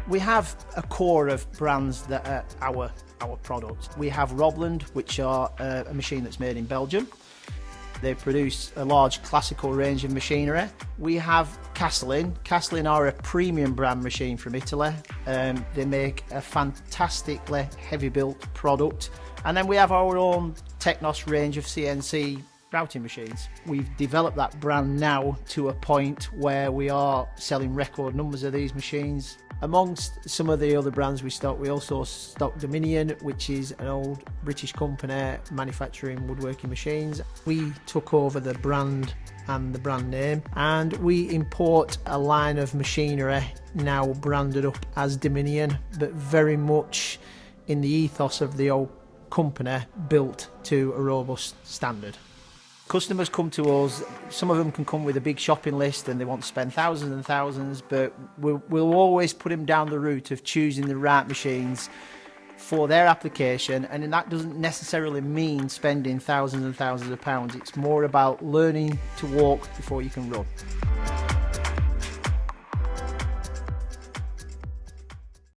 We have a core of brands that are our products. We have Robland, which are a machine that's made in Belgium. They produce a large classical range of machinery. We have Casolin. Casolin are a premium brand machine from Italy. They make a fantastically heavy built product. And then we have our own Technos range of CNC routing machines. We've developed that brand now to a point where we are selling record numbers of these machines. Amongst some of the other brands we stock, we also stock Dominion, which is an old British company manufacturing woodworking machines. We took over the brand and the brand name, and we import a line of machinery now branded up as Dominion, but very much in the ethos of the old company, built to a robust standard. Customers come to us, some of them can come with a big shopping list and they want to spend thousands and thousands, but we'll always put them down the route of choosing the right machines for their application, and that doesn't necessarily mean spending thousands and thousands of pounds. It's more about learning to walk before you can run.